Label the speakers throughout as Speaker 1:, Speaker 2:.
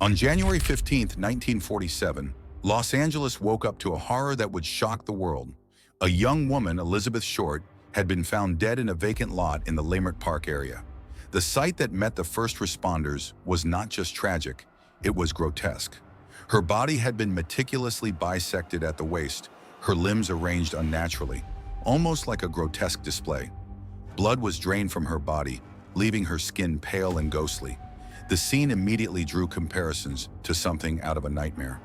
Speaker 1: On January 15, 1947, Los Angeles woke up to a horror that would shock the world. A young woman, Elizabeth Short, had been found dead in a vacant lot in the Leimert Park area. The sight that met the first responders was not just tragic, it was grotesque. Her body had been meticulously bisected at the waist, her limbs arranged unnaturally, almost like a grotesque display. Blood was drained from her body, leaving her skin pale and ghostly. The scene immediately drew comparisons to something out of a nightmare.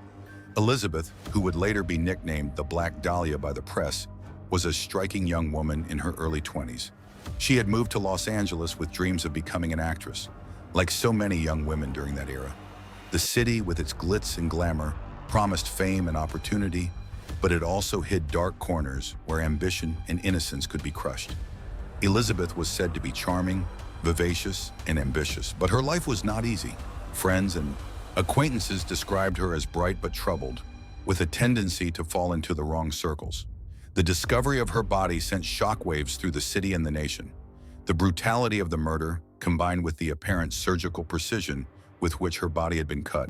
Speaker 1: Elizabeth, who would later be nicknamed the Black Dahlia by the press, was a striking young woman in her early 20s. She had moved to Los Angeles with dreams of becoming an actress, like so many young women during that era. The city, with its glitz and glamour, promised fame and opportunity, but it also hid dark corners where ambition and innocence could be crushed. Elizabeth was said to be charming, vivacious, and ambitious, but her life was not easy. Friends and acquaintances described her as bright but troubled, with a tendency to fall into the wrong circles. The discovery of her body sent shockwaves through the city and the nation. The brutality of the murder, combined with the apparent surgical precision with which her body had been cut,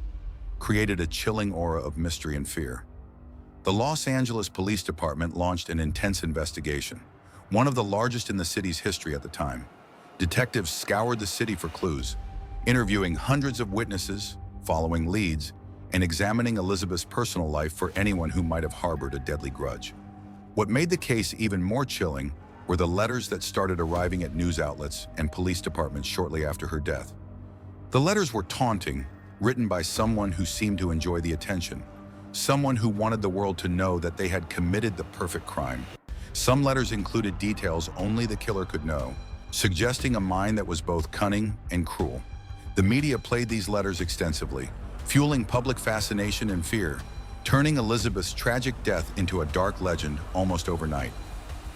Speaker 1: created a chilling aura of mystery and fear. The Los Angeles Police Department launched an intense investigation, one of the largest in the city's history at the time. Detectives scoured the city for clues, interviewing hundreds of witnesses, following leads, and examining Elizabeth's personal life for anyone who might have harbored a deadly grudge. What made the case even more chilling were the letters that started arriving at news outlets and police departments shortly after her death. The letters were taunting, written by someone who seemed to enjoy the attention, someone who wanted the world to know that they had committed the perfect crime. Some letters included details only the killer could know, suggesting a mind that was both cunning and cruel. The media played these letters extensively, fueling public fascination and fear, turning Elizabeth's tragic death into a dark legend almost overnight.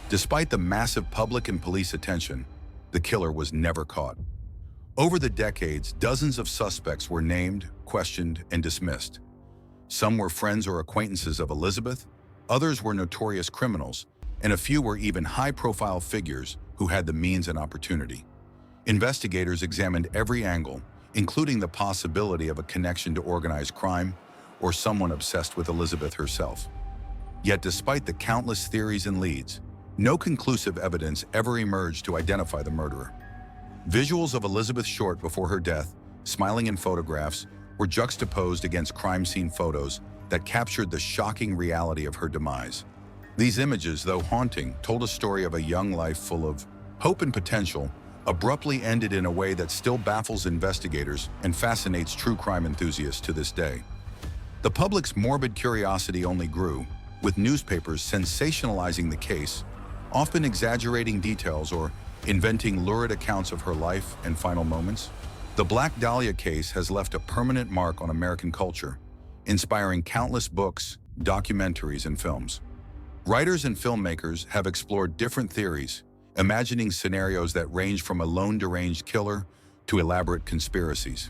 Speaker 1: Despite the massive public and police attention, the killer was never caught. Over the decades, dozens of suspects were named, questioned, and dismissed. Some were friends or acquaintances of Elizabeth, others were notorious criminals, and a few were even high-profile figures who had the means and opportunity. Investigators examined every angle, including the possibility of a connection to organized crime or someone obsessed with Elizabeth herself. Yet despite the countless theories and leads, no conclusive evidence ever emerged to identify the murderer. Visuals of Elizabeth Short before her death, smiling in photographs, were juxtaposed against crime scene photos that captured the shocking reality of her demise. These images, though haunting, told a story of a young life full of hope and potential, abruptly ended in a way that still baffles investigators and fascinates true crime enthusiasts to this day. The public's morbid curiosity only grew, with newspapers sensationalizing the case, often exaggerating details or inventing lurid accounts of her life and final moments. The Black Dahlia case has left a permanent mark on American culture, inspiring countless books, documentaries, and films. Writers and filmmakers have explored different theories, imagining scenarios that range from a lone deranged killer to elaborate conspiracies.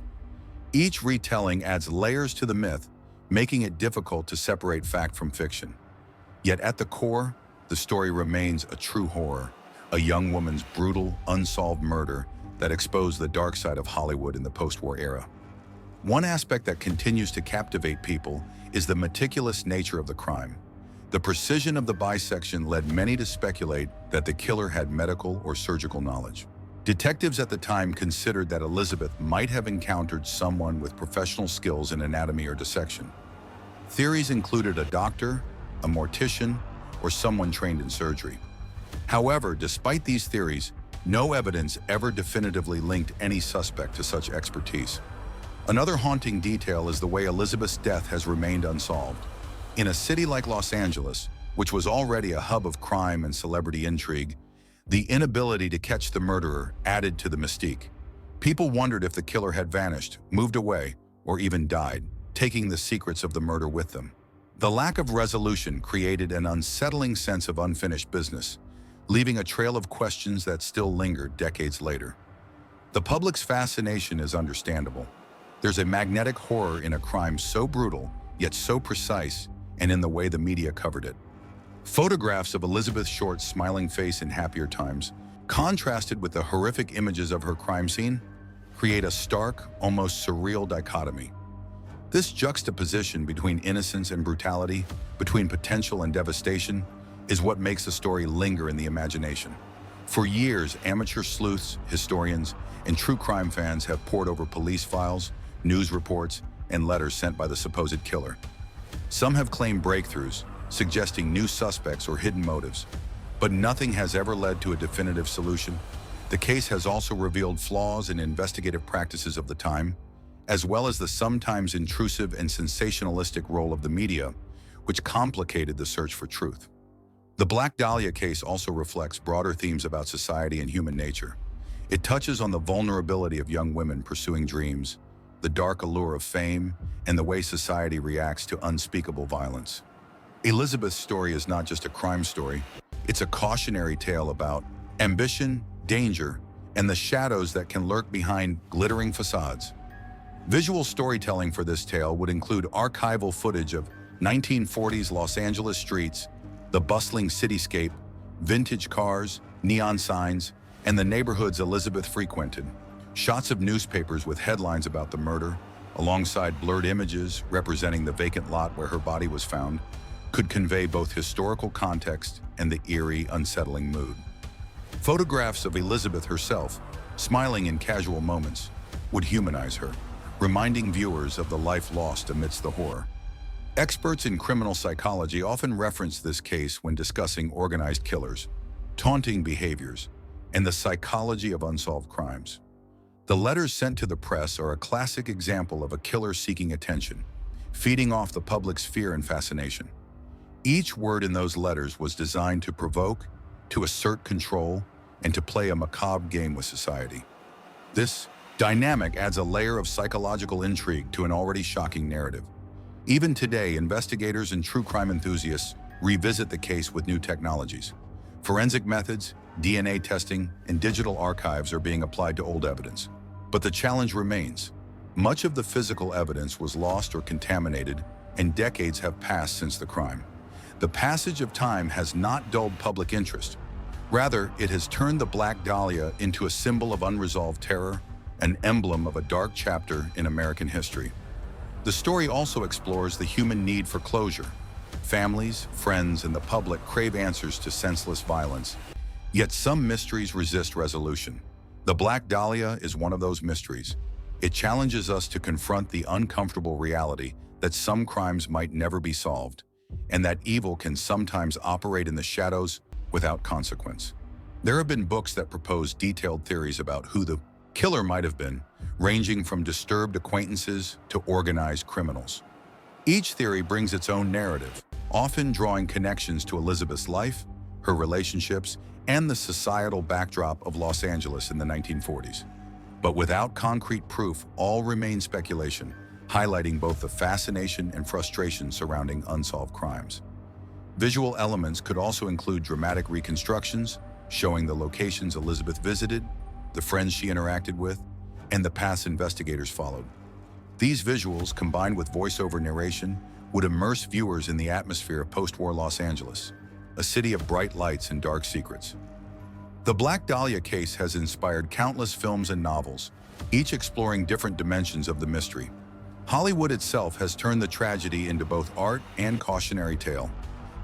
Speaker 1: Each retelling adds layers to the myth, making it difficult to separate fact from fiction. Yet at the core, the story remains a true horror, a young woman's brutal, unsolved murder that exposed the dark side of Hollywood in the post-war era. One aspect that continues to captivate people is the meticulous nature of the crime. The precision of the bisection led many to speculate that the killer had medical or surgical knowledge. Detectives at the time considered that Elizabeth might have encountered someone with professional skills in anatomy or dissection. Theories included a doctor, a mortician, or someone trained in surgery. However, despite these theories, no evidence ever definitively linked any suspect to such expertise. Another haunting detail is the way Elizabeth's death has remained unsolved. In a city like Los Angeles, which was already a hub of crime and celebrity intrigue, the inability to catch the murderer added to the mystique. People wondered if the killer had vanished, moved away, or even died, taking the secrets of the murder with them. The lack of resolution created an unsettling sense of unfinished business, leaving a trail of questions that still linger decades later. The public's fascination is understandable. There's a magnetic horror in a crime so brutal, yet so precise, and in the way the media covered it. Photographs of Elizabeth Short's smiling face in happier times, contrasted with the horrific images of her crime scene, create a stark, almost surreal dichotomy. This juxtaposition between innocence and brutality, between potential and devastation, is what makes the story linger in the imagination. For years, amateur sleuths, historians, and true crime fans have pored over police files, news reports, and letters sent by the supposed killer. Some have claimed breakthroughs, suggesting new suspects or hidden motives, but nothing has ever led to a definitive solution. The case has also revealed flaws in investigative practices of the time, as well as the sometimes intrusive and sensationalistic role of the media, which complicated the search for truth. The Black Dahlia case also reflects broader themes about society and human nature. It touches on the vulnerability of young women pursuing dreams, the dark allure of fame, and the way society reacts to unspeakable violence. Elizabeth's story is not just a crime story, it's a cautionary tale about ambition, danger, and the shadows that can lurk behind glittering facades. Visual storytelling for this tale would include archival footage of 1940s Los Angeles streets, the bustling cityscape, vintage cars, neon signs, and the neighborhoods Elizabeth frequented. Shots of newspapers with headlines about the murder, alongside blurred images representing the vacant lot where her body was found, could convey both historical context and the eerie, unsettling mood. Photographs of Elizabeth herself, smiling in casual moments, would humanize her, reminding viewers of the life lost amidst the horror. Experts in criminal psychology often reference this case when discussing organized killers, taunting behaviors, and the psychology of unsolved crimes. The letters sent to the press are a classic example of a killer seeking attention, feeding off the public's fear and fascination. Each word in those letters was designed to provoke, to assert control, and to play a macabre game with society. This dynamic adds a layer of psychological intrigue to an already shocking narrative. Even today, investigators and true crime enthusiasts revisit the case with new technologies. Forensic methods, DNA testing, and digital archives are being applied to old evidence. But the challenge remains. Much of the physical evidence was lost or contaminated, and decades have passed since the crime. The passage of time has not dulled public interest. Rather, it has turned the Black Dahlia into a symbol of unresolved terror, an emblem of a dark chapter in American history. The story also explores the human need for closure. Families, friends, and the public crave answers to senseless violence, yet some mysteries resist resolution. The Black Dahlia is one of those mysteries. It challenges us to confront the uncomfortable reality that some crimes might never be solved, and that evil can sometimes operate in the shadows without consequence. There have been books that propose detailed theories about who the killer might have been, ranging from disturbed acquaintances to organized criminals. Each theory brings its own narrative, often drawing connections to Elizabeth's life, her relationships, and the societal backdrop of Los Angeles in the 1940s. But without concrete proof, all remain speculation, highlighting both the fascination and frustration surrounding unsolved crimes. Visual elements could also include dramatic reconstructions, showing the locations Elizabeth visited, the friends she interacted with, and the paths investigators followed. These visuals, combined with voiceover narration, would immerse viewers in the atmosphere of post-war Los Angeles, a city of bright lights and dark secrets. The Black Dahlia case has inspired countless films and novels, each exploring different dimensions of the mystery. Hollywood itself has turned the tragedy into both art and cautionary tale,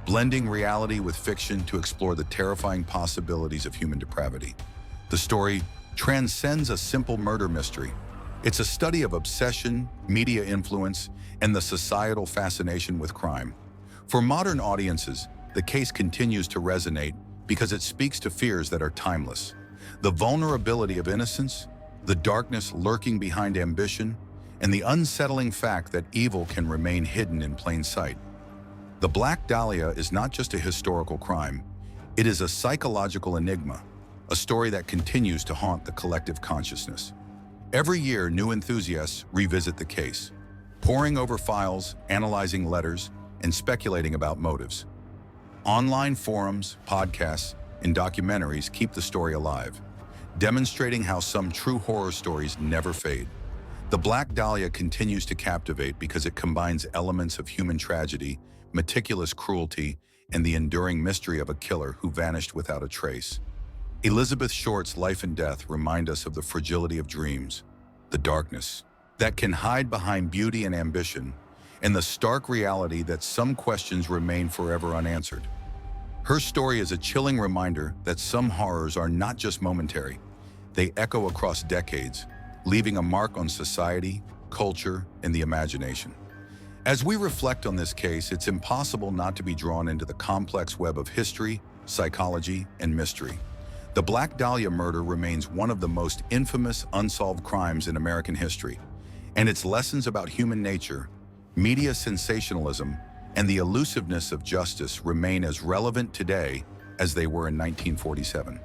Speaker 1: blending reality with fiction to explore the terrifying possibilities of human depravity. The story transcends a simple murder mystery. It's a study of obsession, media influence, and the societal fascination with crime. For modern audiences, the case continues to resonate because it speaks to fears that are timeless. The vulnerability of innocence, the darkness lurking behind ambition, and the unsettling fact that evil can remain hidden in plain sight. The Black Dahlia is not just a historical crime, it is a psychological enigma, a story that continues to haunt the collective consciousness. Every year, new enthusiasts revisit the case, poring over files, analyzing letters, and speculating about motives. Online forums, podcasts, and documentaries keep the story alive, demonstrating how some true horror stories never fade. The Black Dahlia continues to captivate because it combines elements of human tragedy, meticulous cruelty, and the enduring mystery of a killer who vanished without a trace. Elizabeth Short's life and death remind us of the fragility of dreams, the darkness, that can hide behind beauty and ambition, and the stark reality that some questions remain forever unanswered. Her story is a chilling reminder that some horrors are not just momentary. They echo across decades, leaving a mark on society, culture, and the imagination. As we reflect on this case, it's impossible not to be drawn into the complex web of history, psychology, and mystery. The Black Dahlia murder remains one of the most infamous unsolved crimes in American history, and its lessons about human nature, media sensationalism, and the elusiveness of justice remain as relevant today as they were in 1947.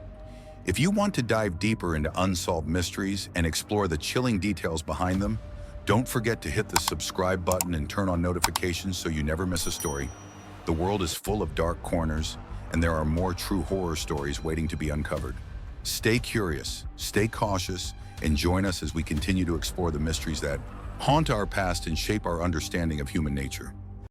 Speaker 1: If you want to dive deeper into unsolved mysteries and explore the chilling details behind them, don't forget to hit the subscribe button and turn on notifications so you never miss a story. The world is full of dark corners, and there are more true horror stories waiting to be uncovered. Stay curious, stay cautious, and join us as we continue to explore the mysteries that haunt our past and shape our understanding of human nature.